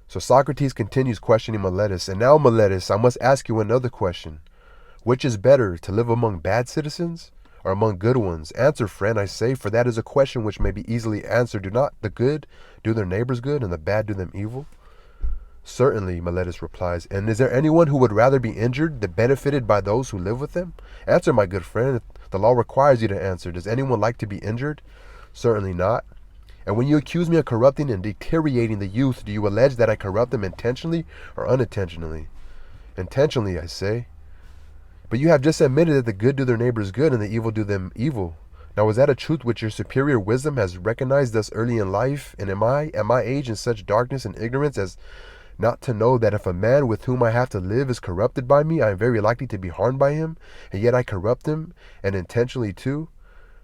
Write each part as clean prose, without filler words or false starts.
So Socrates continues questioning Meletus, and now Meletus, I must ask you another question. Which is better, to live among bad citizens or among good ones? Answer, friend, I say, for that is a question which may be easily answered. Do not the good do their neighbors good, and the bad do them evil? Certainly, Meletus replies. And is there anyone who would rather be injured than benefited by those who live with them? Answer, my good friend. The law requires you to answer. Does anyone like to be injured? Certainly not. And when you accuse me of corrupting and deteriorating the youth, do you allege that I corrupt them intentionally or unintentionally? Intentionally, I say. But you have just admitted that the good do their neighbors good and the evil do them evil. Now, is that a truth which your superior wisdom has recognized thus early in life? And am I, at my age, in such darkness and ignorance as not to know that if a man with whom I have to live is corrupted by me, I am very likely to be harmed by him, and yet I corrupt him, and intentionally too?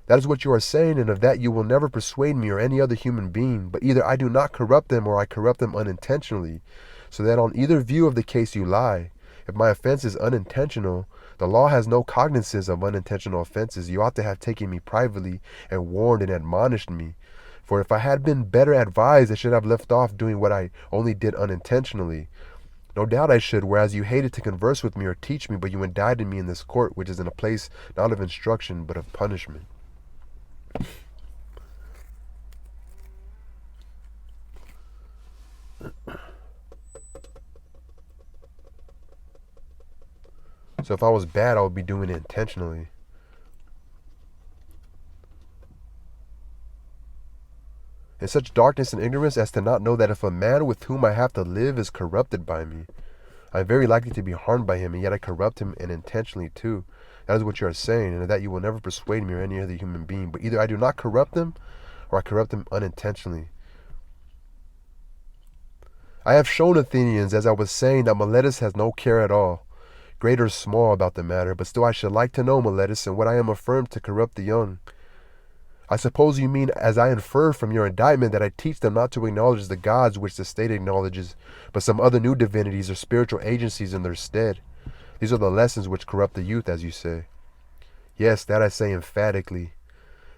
That is what you are saying, and of that you will never persuade me or any other human being. But either I do not corrupt them, or I corrupt them unintentionally, so that on either view of the case you lie. If my offense is unintentional, the law has no cognizance of unintentional offenses. You ought to have taken me privately and warned and admonished me. For if I had been better advised, I should have left off doing what I only did unintentionally. No doubt I should, whereas you hated to converse with me or teach me, but you indicted me in this court, which is in a place not of instruction, but of punishment. So if I was bad, I would be doing it intentionally. In such darkness and ignorance as to not know that if a man with whom I have to live is corrupted by me, I am very likely to be harmed by him, and yet I corrupt him, and intentionally too. That is what you are saying, and that you will never persuade me or any other human being. But either I do not corrupt them, or I corrupt them unintentionally. I have shown, Athenians, as I was saying, that Meletus has no care at all, great or small, about the matter. But still I should like to know, Meletus, and what I am affirmed to corrupt the young. I suppose you mean, as I infer from your indictment, that I teach them not to acknowledge the gods which the state acknowledges, but some other new divinities or spiritual agencies in their stead. These are the lessons which corrupt the youth, as you say. Yes, that I say emphatically.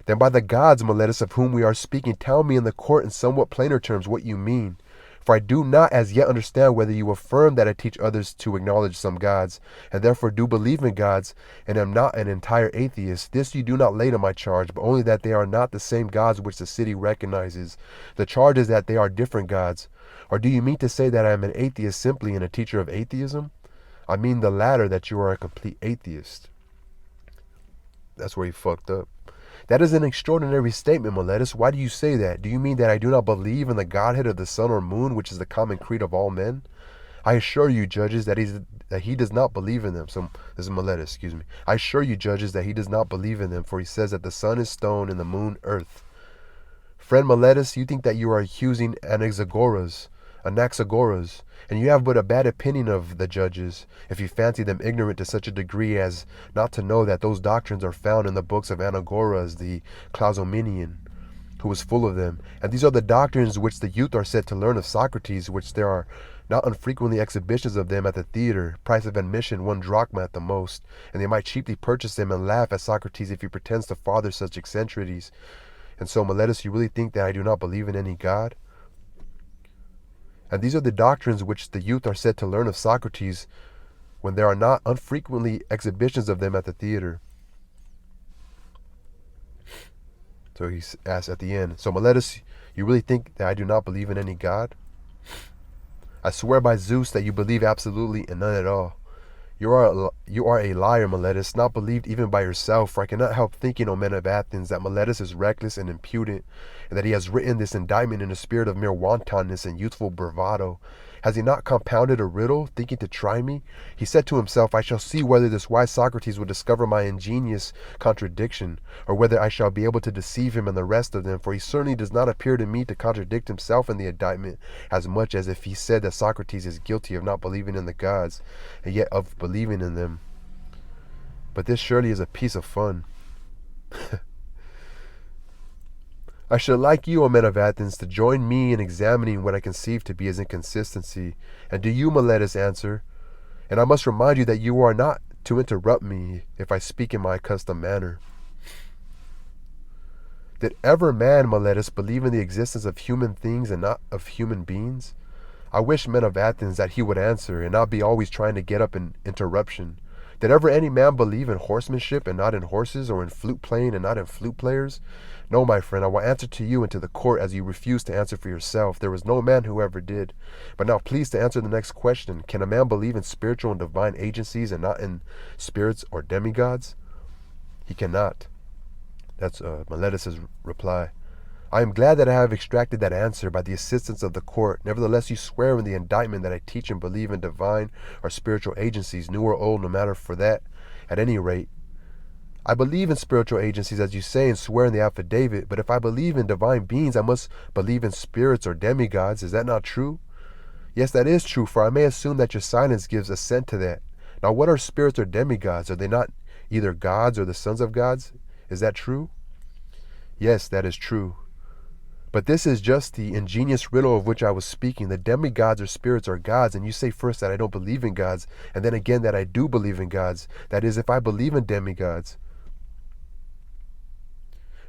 Then by the gods, Meletus, of whom we are speaking, tell me in the court in somewhat plainer terms what you mean. For I do not as yet understand whether you affirm that I teach others to acknowledge some gods, and therefore do believe in gods, and am not an entire atheist. This you do not lay to my charge, but only that they are not the same gods which the city recognizes. The charge is that they are different gods. Or do you mean to say that I am an atheist simply and a teacher of atheism? I mean the latter, that you are a complete atheist. That's where he fucked up. That is an extraordinary statement, Meletus. Why do you say that? Do you mean that I do not believe in the godhead of the sun or moon, which is the common creed of all men? I assure you, judges, that he does not believe in them. So this is Meletus, excuse me. I assure you, judges, that he does not believe in them, for he says that the sun is stone and the moon earth. Friend Meletus, you think that you are accusing Anaxagoras, and you have but a bad opinion of the judges, if you fancy them ignorant to such a degree as not to know that those doctrines are found in the books of Anaxagoras the Clazomenian, who was full of them. And these are the doctrines which the youth are said to learn of Socrates, which there are not unfrequently exhibitions of them at the theater, price of admission 1 drachma at the most, and they might cheaply purchase them and laugh at Socrates if he pretends to father such eccentricities. And so, Meletus, you really think that I do not believe in any god? And these are the doctrines which the youth are said to learn of Socrates, when there are not unfrequently exhibitions of them at the theater. So he asks at the end, so Meletus, you really think that I do not believe in any god? I swear by Zeus that you believe absolutely in none at all. You are a liar, Meletus, not believed even by yourself, for I cannot help thinking, O men of Athens, that Meletus is reckless and impudent, and that he has written this indictment in a spirit of mere wantonness and youthful bravado. Has he not compounded a riddle, thinking to try me? He said to himself, I shall see whether this wise Socrates will discover my ingenious contradiction, or whether I shall be able to deceive him and the rest of them, for he certainly does not appear to me to contradict himself in the indictment, as much as if he said that Socrates is guilty of not believing in the gods, and yet of believing in them. But this surely is a piece of fun. I should like you, O men of Athens, to join me in examining what I conceive to be his inconsistency. And do you, Meletus, answer? And I must remind you that you are not to interrupt me if I speak in my accustomed manner. Did ever man, Meletus, believe in the existence of human things and not of human beings? I wish, men of Athens, that he would answer, and not be always trying to get up an interruption. Did ever any man believe in horsemanship and not in horses, or in flute playing and not in flute players? No, my friend, I will answer to you and to the court as you refuse to answer for yourself. There was no man who ever did. But now please to answer the next question. Can a man believe in spiritual and divine agencies and not in spirits or demigods? He cannot. That's Meletus' reply. I am glad that I have extracted that answer by the assistance of the court. Nevertheless, you swear in the indictment that I teach and believe in divine or spiritual agencies, new or old, no matter for that. At any rate, I believe in spiritual agencies, as you say, and swear in the affidavit. But if I believe in divine beings, I must believe in spirits or demigods. Is that not true? Yes, that is true, for I may assume that your silence gives assent to that. Now, what are spirits or demigods? Are they not either gods or the sons of gods? Is that true? Yes, that is true. But this is just the ingenious riddle of which I was speaking. The demigods or spirits are gods, and you say first that I don't believe in gods, and then again that I do believe in gods. That is, if I believe in demigods.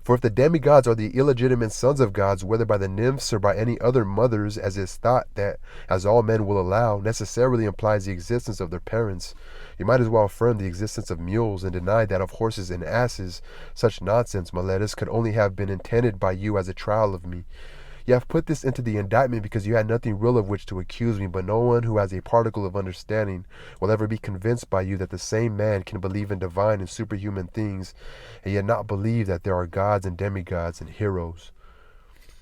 For if the demigods are the illegitimate sons of gods, whether by the nymphs or by any other mothers, as is thought, that, as all men will allow, necessarily implies the existence of their parents, you might as well affirm the existence of mules and deny that of horses and asses. Such nonsense, Meletus, could only have been intended by you as a trial of me. You have put this into the indictment because you had nothing real of which to accuse me, but no one who has a particle of understanding will ever be convinced by you that the same man can believe in divine and superhuman things, and yet not believe that there are gods and demigods and heroes.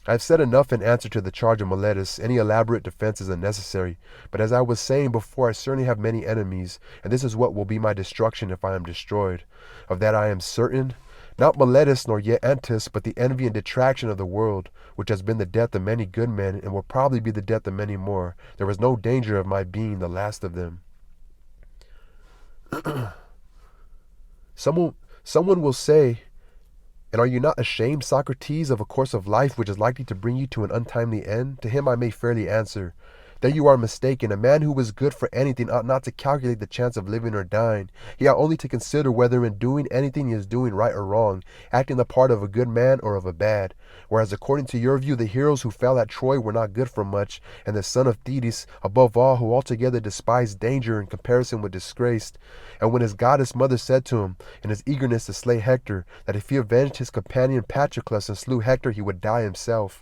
I have said enough in answer to the charge of Meletus. Any elaborate defense is unnecessary. But as I was saying before, I certainly have many enemies, and this is what will be my destruction if I am destroyed. Of that I am certain. Not Meletus nor yet Antis, but the envy and detraction of the world, which has been the death of many good men, and will probably be the death of many more. There is no danger of my being the last of them. Someone will say, and are you not ashamed, Socrates, of a course of life which is likely to bring you to an untimely end? To him I may fairly answer, there you are mistaken. A man who is good for anything ought not to calculate the chance of living or dying. He ought only to consider whether in doing anything he is doing right or wrong, acting the part of a good man or of a bad. Whereas according to your view, the heroes who fell at Troy were not good for much, and the son of Thetis, above all, who altogether despised danger in comparison with disgrace. And when his goddess mother said to him, in his eagerness to slay Hector, that if he avenged his companion Patroclus and slew Hector, he would die himself.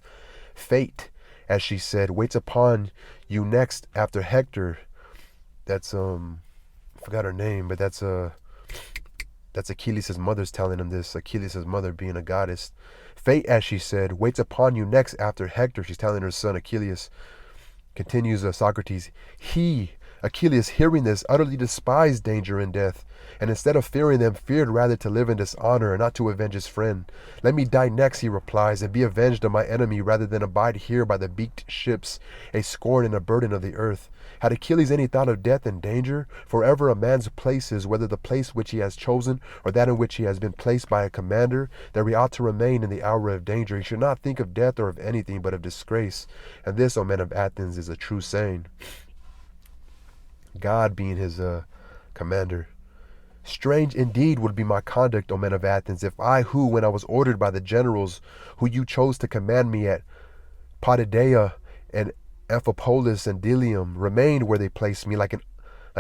Fate, as she said, waits upon you next after Hector. That's I forgot her name, but that's Achilles' mother's telling him this. Achilles' mother being a goddess. Fate, as she said, waits upon you next after Hector. She's telling her son Achilles. Continues Socrates. He, Achilles, hearing this, utterly despised danger and death, and instead of fearing them, feared rather to live in dishonor and not to avenge his friend. Let me die next, he replies, and be avenged of my enemy rather than abide here by the beaked ships, a scorn and a burden of the earth. Had Achilles any thought of death and danger? Forever a man's place is, whether the place which he has chosen or that in which he has been placed by a commander, there he ought to remain in the hour of danger. He should not think of death or of anything but of disgrace. And this, O men of Athens, is a true saying. God being his commander. Strange indeed would be my conduct, O men of Athens, if I, who, when I was ordered by the generals who you chose to command me at Potidaea and Amphipolis and Delium, remained where they placed me like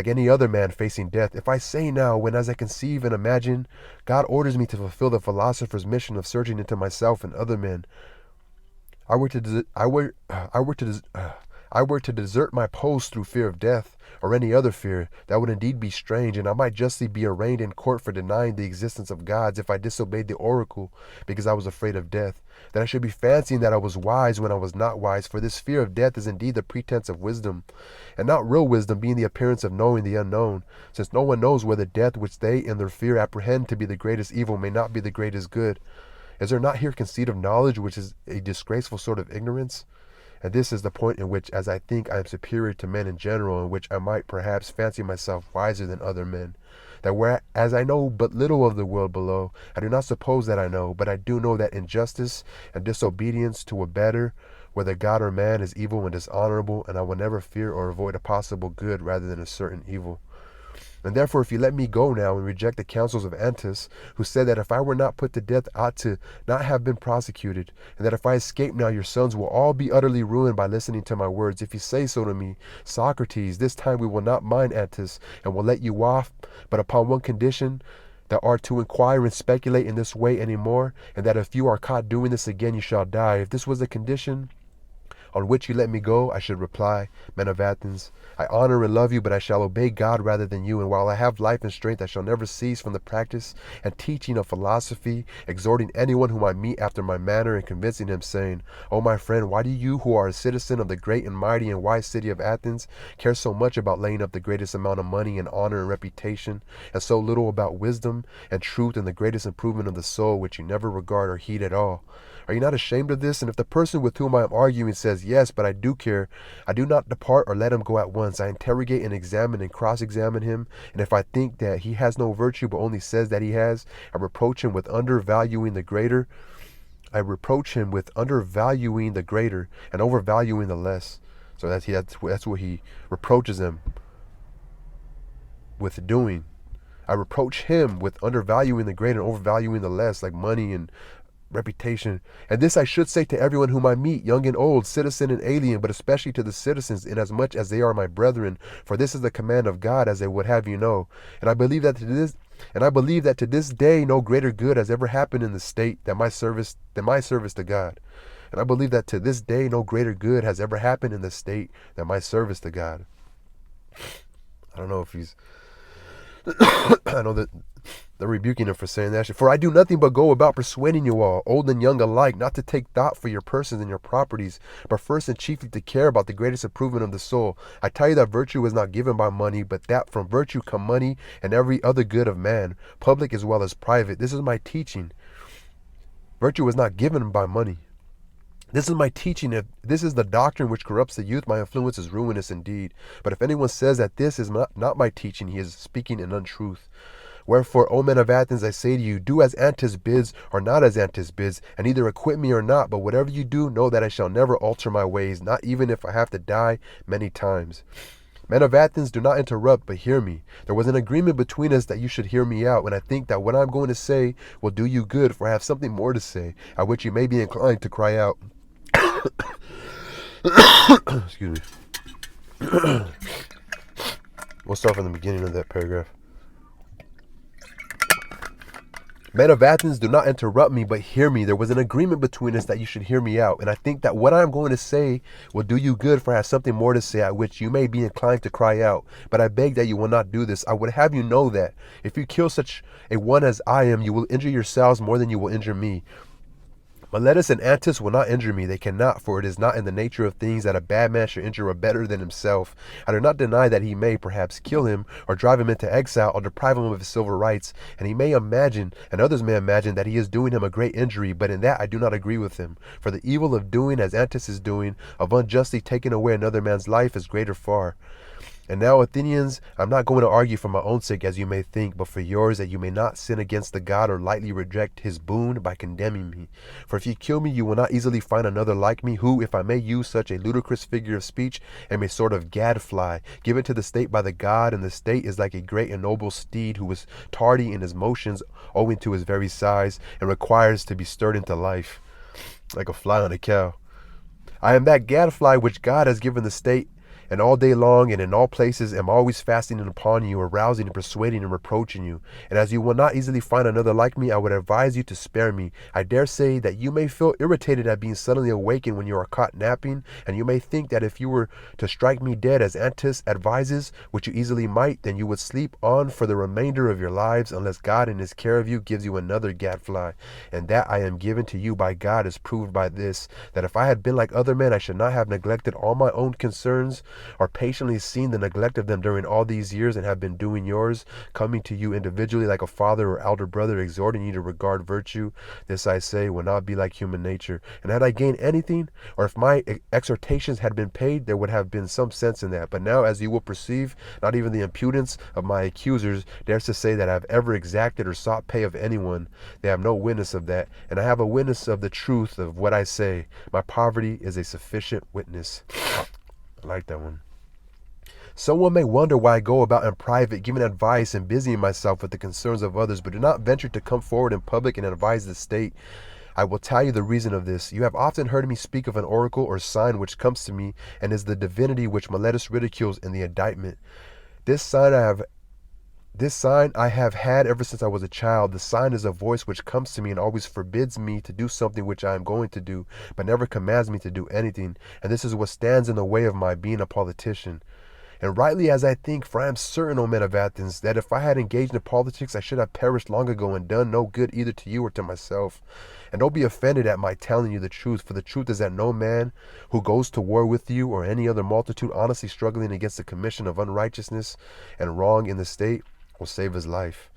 any other man facing death. If I say now, when as I conceive and imagine, God orders me to fulfill the philosopher's mission of searching into myself and other men, I were to desert my post through fear of death, or any other fear, that would indeed be strange, and I might justly be arraigned in court for denying the existence of gods if I disobeyed the oracle because I was afraid of death. That I should be fancying that I was wise when I was not wise, for this fear of death is indeed the pretense of wisdom, and not real wisdom, being the appearance of knowing the unknown, since no one knows whether death, which they in their fear apprehend to be the greatest evil, may not be the greatest good. Is there not here conceit of knowledge, which is a disgraceful sort of ignorance? And this is the point in which, as I think I am superior to men in general, in which I might perhaps fancy myself wiser than other men, that whereas I know but little of the world below, I do not suppose that I know, but I do know that injustice and disobedience to a better, whether God or man, is evil and dishonorable, and I will never fear or avoid a possible good rather than a certain evil. And therefore, if you let me go now and reject the counsels of Antis, who said that if I were not put to death, I ought to not have been prosecuted, and that if I escape now, your sons will all be utterly ruined by listening to my words. If you say so to me, Socrates, this time we will not mind Antis, and will let you off, but upon one condition, that are to inquire and speculate in this way any more, and that if you are caught doing this again, you shall die. If this was the condition on which you let me go, I should reply, Men of Athens, I honor and love you, but I shall obey God rather than you. And while I have life and strength, I shall never cease from the practice and teaching of philosophy, exhorting anyone whom I meet after my manner, and convincing him, saying, O my friend, why do you, who are a citizen of the great and mighty and wise city of Athens, care so much about laying up the greatest amount of money and honor and reputation, and so little about wisdom and truth and the greatest improvement of the soul, which you never regard or heed at all? Are you not ashamed of this? And if the person with whom I am arguing says, Yes, but I do care, I do not depart or let him go at once. I interrogate and examine and cross-examine him. And if I think that he has no virtue, but only says that he has, I reproach him with undervaluing the greater. I reproach him with undervaluing the greater and overvaluing the less. So that's what he reproaches him with doing. I reproach him with undervaluing the greater and overvaluing the less, like money and reputation. And this I should say to everyone whom I meet, young and old, citizen and alien, but especially to the citizens, inasmuch as they are my brethren. For this is the command of God, as I would have you know. And I believe that to this day no greater good has ever happened in the state than my service to God. And I believe that to this day no greater good has ever happened in the state than my service to God. I don't know if he's I know that they're rebuking him for saying that. For I do nothing but go about persuading you all, old and young alike, not to take thought for your persons and your properties, but first and chiefly to care about the greatest improvement of the soul. I tell you that virtue is not given by money, but that from virtue come money and every other good of man, public as well as private. This is my teaching. Virtue is not given by money. This is my teaching. If this is the doctrine which corrupts the youth, my influence is ruinous indeed. But if anyone says that this is not my teaching, he is speaking in untruth. Wherefore, O men of Athens, I say to you, do as Antis bids, or not as Antis bids, and either acquit me or not. But whatever you do, know that I shall never alter my ways, not even if I have to die many times. Men of Athens, do not interrupt, but hear me. There was an agreement between us that you should hear me out, and I think that what I am going to say will do you good, for I have something more to say, at which you may be inclined to cry out. Excuse me. We'll start from the beginning of that paragraph. Men of Athens, do not interrupt me, but hear me. There was an agreement between us that you should hear me out, and I think that what I am going to say will do you good, for I have something more to say, at which you may be inclined to cry out. But I beg that you will not do this. I would have you know that if you kill such a one as I am, you will injure yourselves more than you will injure me. Meletus and Antis will not injure me. They cannot, for it is not in the nature of things that a bad man should injure a better than himself. I do not deny that he may, perhaps, kill him, or drive him into exile, or deprive him of his civil rights, and he may imagine, and others may imagine, that he is doing him a great injury, but in that I do not agree with him. For the evil of doing as Antis is doing, of unjustly taking away another man's life, is greater far. And now, Athenians, I'm not going to argue for my own sake, as you may think, but for yours, that you may not sin against the god or lightly reject his boon by condemning me. For if you kill me, you will not easily find another like me, who, if I may use such a ludicrous figure of speech, am a sort of gadfly, given to the state by the god, and the state is like a great and noble steed who is tardy in his motions owing to his very size, and requires to be stirred into life, like a fly on a cow. I am that gadfly which God has given the state, and all day long and in all places am always fasting upon you, arousing and persuading and reproaching you. And as you will not easily find another like me, I would advise you to spare me. I dare say that you may feel irritated at being suddenly awakened when you are caught napping, and you may think that if you were to strike me dead as Antis advises, which you easily might, then you would sleep on for the remainder of your lives, unless God in his care of you gives you another gadfly. And that I am given to you by God is proved by this, that if I had been like other men, I should not have neglected all my own concerns, or patiently seen the neglect of them during all these years, and have been doing yours, coming to you individually like a father or elder brother, exhorting you to regard virtue. This I say will not be like human nature. And had I gained anything, or if my exhortations had been paid, there would have been some sense in that. But now, as you will perceive, not even the impudence of my accusers dares to say that I have ever exacted or sought pay of anyone. They have no witness of that, and I have a witness of the truth of what I say. My poverty is a sufficient witness. I like that one. Someone may wonder why I go about in private giving advice and busying myself with the concerns of others, but do not venture to come forward in public and advise the state. I will tell you the reason of this. You have often heard me speak of an oracle or sign which comes to me and is the divinity which Meletus ridicules in the indictment. This sign I have had ever since I was a child. The sign is a voice which comes to me and always forbids me to do something which I am going to do, but never commands me to do anything. And this is what stands in the way of my being a politician. And rightly as I think, for I am certain, O men of Athens, that if I had engaged in politics, I should have perished long ago and done no good either to you or to myself. And don't be offended at my telling you the truth, for the truth is that no man who goes to war with you or any other multitude honestly struggling against the commission of unrighteousness and wrong in the state will save his life.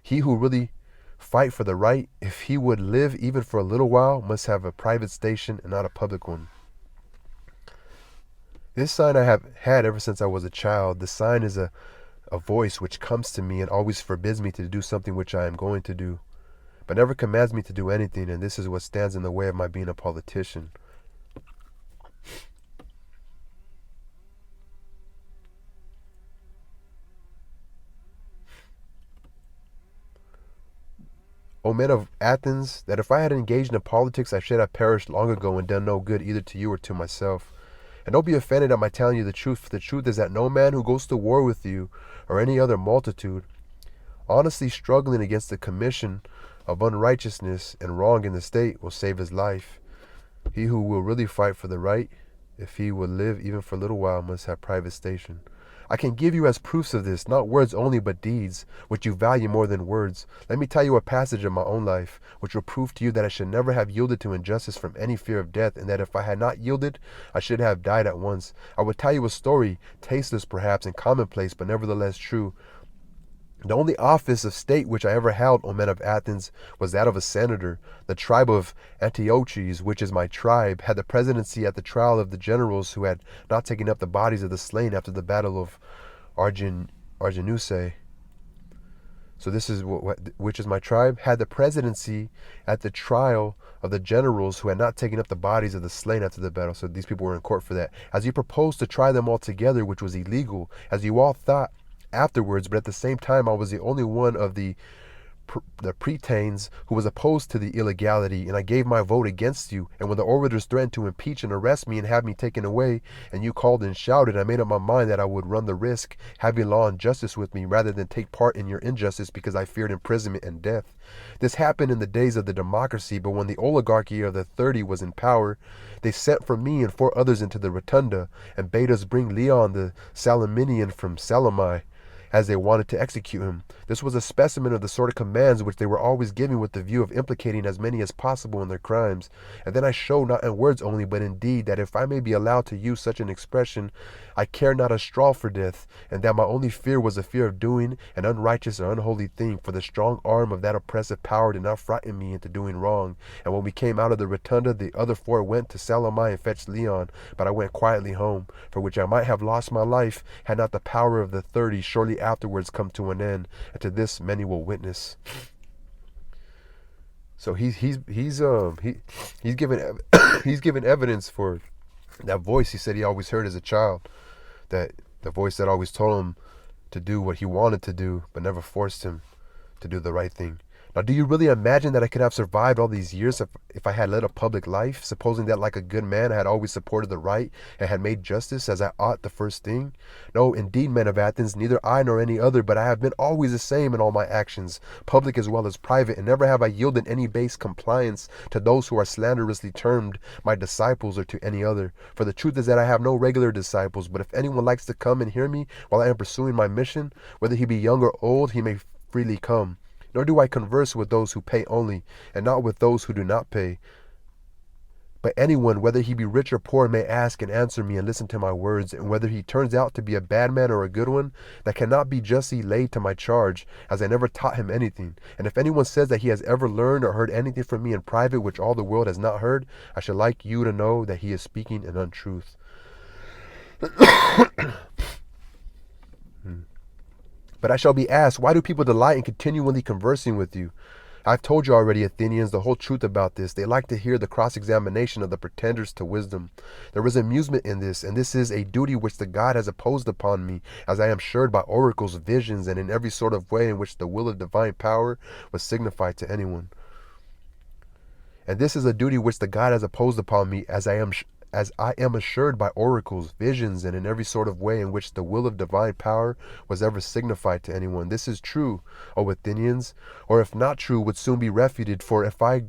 He who really fight for the right, if he would live even for a little while, must have a private station and not a public one. This sign I have had ever since I was a child. The sign is a voice which comes to me and always forbids me to do something which I am going to do, but never commands me to do anything, and this is what stands in the way of my being a politician. O men of Athens, that if I had engaged in politics, I should have perished long ago and done no good either to you or to myself. And don't be offended at my telling you the truth, for the truth is that no man who goes to war with you or any other multitude, honestly struggling against the commission of unrighteousness and wrong in the state, will save his life. He who will really fight for the right, if he will live even for a little while, must have private station. I can give you as proofs of this, not words only, but deeds, which you value more than words. Let me tell you a passage of my own life, which will prove to you that I should never have yielded to injustice from any fear of death, and that if I had not yielded, I should have died at once. I will tell you a story, tasteless perhaps and commonplace, but nevertheless true. The only office of state which I ever held, O men of Athens, was that of a senator. The tribe of Antiochus, which is my tribe, had the presidency at the trial of the generals who had not taken up the bodies of the slain after the battle of Arginusae. So this is which is my tribe, had the presidency at the trial of the generals who had not taken up the bodies of the slain after the battle. So these people were in court for that. As you proposed to try them all together, which was illegal, as you all thought afterwards, but at the same time I was the only one of the Pretanes who was opposed to the illegality, and I gave my vote against you. And when the orators threatened to impeach and arrest me and have me taken away, and you called and shouted, I made up my mind that I would run the risk having law and justice with me rather than take part in your injustice, because I feared imprisonment and death. This happened in the days of the democracy, but when the oligarchy of the 30 was in power, they sent for me and 4 others into the rotunda and bade us bring Leon the Salaminian from Salami, as they wanted to execute him. This was a specimen of the sort of commands which they were always giving with the view of implicating as many as possible in their crimes. And then I show, not in words only, but in deed, that if I may be allowed to use such an expression, I care not a straw for death, and that my only fear was a fear of doing an unrighteous or unholy thing, for the strong arm of that oppressive power did not frighten me into doing wrong. And when we came out of the rotunda, the other 4 went to Salami and fetched Leon, but I went quietly home, for which I might have lost my life, had not the power of the 30 shortly afterwards come to an end, and to this many will witness. So he's given he's given evidence for that voice he said he always heard as a child, that the voice that always told him to do what he wanted to do but never forced him to do the right thing. Now, do you really imagine that I could have survived all these years if I had led a public life, supposing that like a good man I had always supported the right and had made justice as I ought the first thing? No, indeed, men of Athens, neither I nor any other, but I have been always the same in all my actions, public as well as private, and never have I yielded any base compliance to those who are slanderously termed my disciples or to any other. For the truth is that I have no regular disciples, but if anyone likes to come and hear me while I am pursuing my mission, whether he be young or old, he may freely come. Nor do I converse with those who pay only, and not with those who do not pay. But anyone, whether he be rich or poor, may ask and answer me and listen to my words, and whether he turns out to be a bad man or a good one, that cannot be justly laid to my charge, as I never taught him anything. And if anyone says that he has ever learned or heard anything from me in private which all the world has not heard, I should like you to know that he is speaking an untruth. But I shall be asked, why do people delight in continually conversing with you? I've told you already, Athenians, the whole truth about this. They like to hear the cross-examination of the pretenders to wisdom. There is amusement in this, and this is a duty which the God has imposed upon me, as I am assured by oracles, visions, and in every sort of way in which the will of divine power was signified to anyone. And this is a duty which the God has imposed upon me, as I am assured by oracles, visions, and in every sort of way in which the will of divine power was ever signified to anyone. This is true, O Athenians, or if not true, would soon be refuted. For if I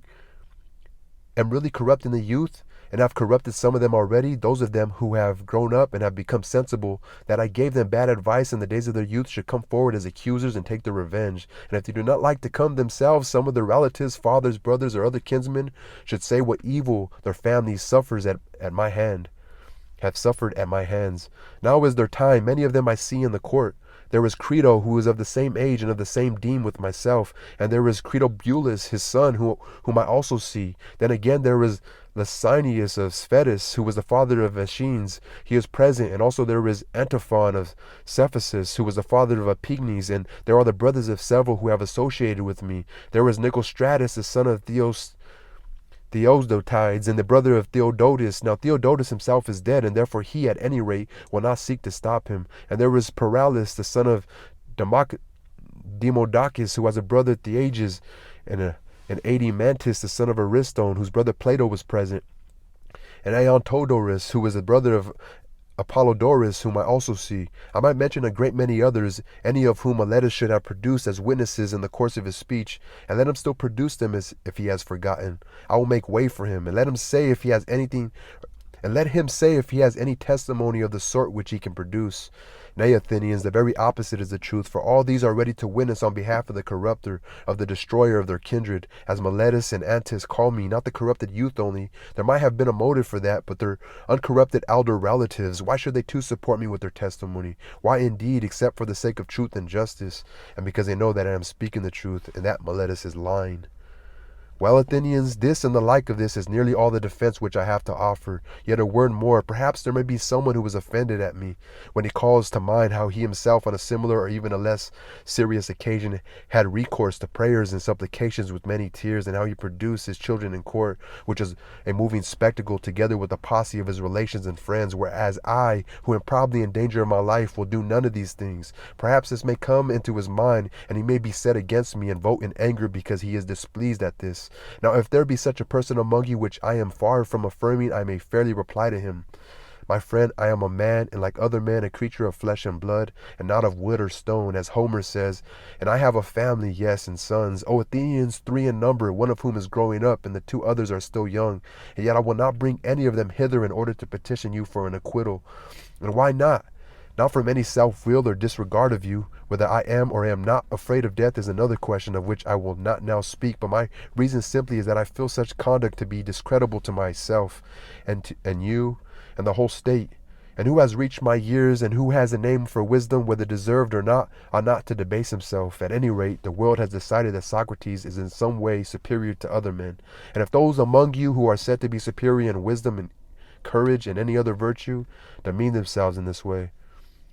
am really corrupting the youth, and have corrupted some of them already, those of them who have grown up and have become sensible, that I gave them bad advice in the days of their youth, should come forward as accusers and take their revenge. And if they do not like to come themselves, some of their relatives, fathers, brothers, or other kinsmen, should say what evil their family suffers at my hand, have suffered at my hands. Now is their time. Many of them I see in the court. There is Crito, who is of the same age and of the same deme with myself, and there is Critobulus, his son, whom I also see. Then again there is Lysanias of Sphetus, who was the father of Aeschines. He is present, and also there is Antiphon of Cephasus, who was the father of Epignes, and there are the brothers of several who have associated with me. There is Nicostratus, the son of Theodotides, and the brother of Theodotus. Now Theodotus himself is dead, and therefore he, at any rate, will not seek to stop him. And there is Paralis, the son of Demodocus, who has a brother Theages, and Adimantus, the son of Ariston, whose brother Plato was present, and Aeontodorus, who was the brother of Apollodorus, whom I also see. I might mention a great many others, any of whom Meletus should have produced as witnesses in the course of his speech, and let him still produce them as if he has forgotten. I will make way for him, and let him say if he has anything, and let him say if he has any testimony of the sort which he can produce. Nay, Athenians, the very opposite is the truth, for all these are ready to witness on behalf of the corrupter, of the destroyer of their kindred, as Meletus and Antis call me, not the corrupted youth only. There might have been a motive for that, but their uncorrupted elder relatives, why should they too support me with their testimony? Why indeed, except for the sake of truth and justice, and because they know that I am speaking the truth, and that Meletus is lying. Well, Athenians, this and the like of this is nearly all the defense which I have to offer. Yet a word more. Perhaps there may be someone who was offended at me when he calls to mind how he himself on a similar or even a less serious occasion had recourse to prayers and supplications with many tears, and how he produced his children in court, which is a moving spectacle, together with a posse of his relations and friends, whereas I, who am probably in danger of my life, will do none of these things. Perhaps this may come into his mind, and he may be set against me and vote in anger because he is displeased at this. Now if there be such a person among you, which I am far from affirming, I may fairly reply to him, my friend, I am a man, and like other men, a creature of flesh and blood, and not of wood or stone, as Homer says, and I have a family, yes, and sons. O Athenians, 3 in number, one of whom is growing up, and the 2 others are still young, and yet I will not bring any of them hither in order to petition you for an acquittal. And why not? Not from any self-will or disregard of you. Whether I am or am not afraid of death is another question, of which I will not now speak, but my reason simply is that I feel such conduct to be discreditable to myself and you and the whole state. And who has reached my years, and who has a name for wisdom, whether deserved or not, ought not to debase himself. At any rate, the world has decided that Socrates is in some way superior to other men. And if those among you who are said to be superior in wisdom and courage and any other virtue demean themselves in this way,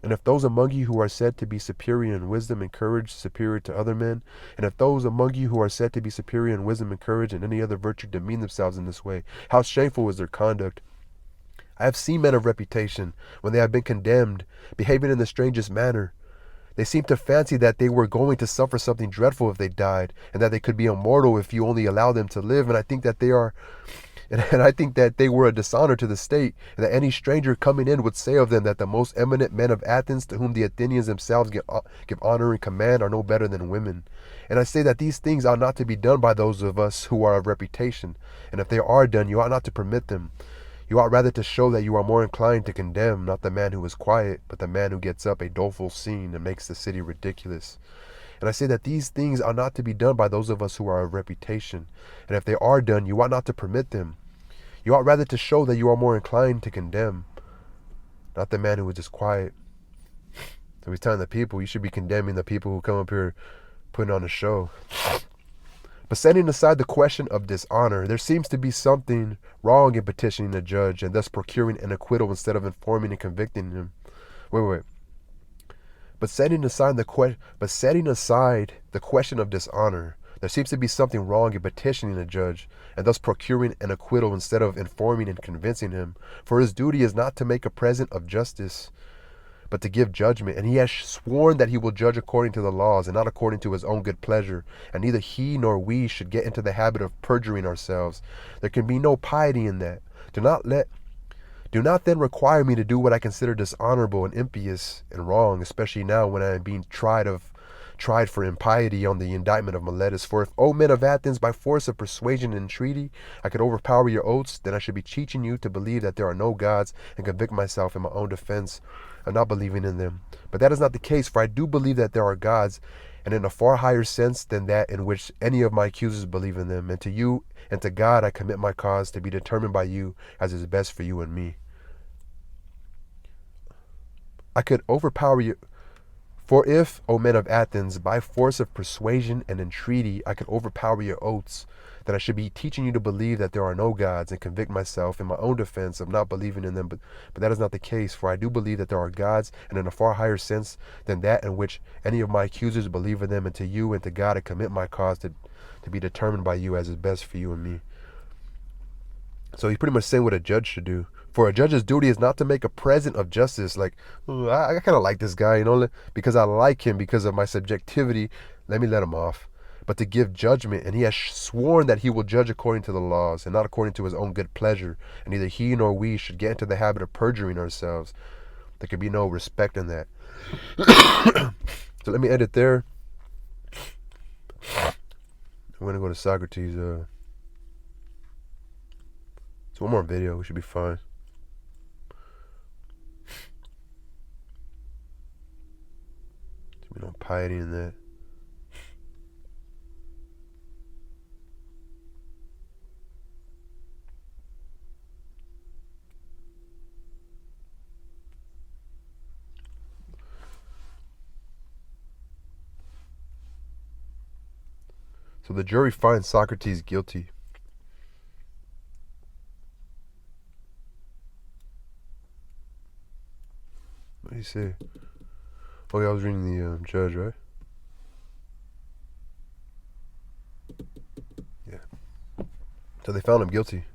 and if those among you who are said to be superior in wisdom and courage, superior to other men, and if those among you who are said to be superior in wisdom and courage and any other virtue demean themselves in this way, how shameful is their conduct! I have seen men of reputation, when they have been condemned, behaving in the strangest manner. They seem to fancy that they were going to suffer something dreadful if they died, and that they could be immortal if you only allow them to live, and I think that they were a dishonor to the state, and that any stranger coming in would say of them that the most eminent men of Athens, to whom the Athenians themselves give honor and command, are no better than women. And I say that these things ought not to be done by those of us who are of reputation, and if they are done, you ought not to permit them. You ought rather to show that you are more inclined to condemn, not the man who is quiet, but the man who gets up a doleful scene and makes the city ridiculous. And I say that these things are not to be done by those of us who are of reputation, and if they are done, you ought not to permit them. You ought rather to show that you are more inclined to condemn, not the man who is just quiet. So he's telling the people, you should be condemning the people who come up here putting on a show. But setting aside the question of dishonor, there seems to be something wrong in petitioning a judge and thus procuring an acquittal instead of informing and convicting him. Wait. But setting aside the question of dishonor, There seems to be something wrong in petitioning a judge, and thus procuring an acquittal instead of informing and convincing him. For his duty is not to make a present of justice, but to give judgment. And he has sworn that he will judge according to the laws, and not according to his own good pleasure. And neither he nor we should get into the habit of perjuring ourselves. There can be no piety in that. Do not then require me to do what I consider dishonorable and impious and wrong, especially now when I am being tried for impiety on the indictment of Meletus. For if, O men of Athens, by force of persuasion and entreaty, I could overpower your oaths, then I should be teaching you to believe that there are no gods, and convict myself in my own defense of not believing in them. But that is not the case, for I do believe that there are gods, and in a far higher sense than that in which any of my accusers believe in them. And to you and to God I commit my cause, to be determined by you as is best for you and me. I could overpower you. For if, O men of Athens, by force of persuasion and entreaty, I could overpower your oaths, then I should be teaching you to believe that there are no gods, and convict myself in my own defense of not believing in them. But that is not the case, for I do believe that there are gods, and in a far higher sense than that in which any of my accusers believe in them. And to you and to God I commit my cause, to be determined by you as is best for you and me. So he's pretty much saying what a judge should do. For a judge's duty is not to make a present of justice. Like, I kind of like this guy, because I like him because of my subjectivity. Let me let him off. But to give judgment, and he has sworn that he will judge according to the laws, and not according to his own good pleasure. And neither he nor we should get into the habit of perjuring ourselves. There can be no respect in that. So let me end it there. I'm going to go to Socrates. So one more video, we should be fine. Should be no piety in that. So the jury finds Socrates guilty. What do you say? Oh yeah, I was reading the judge, right? Yeah. So they found him guilty.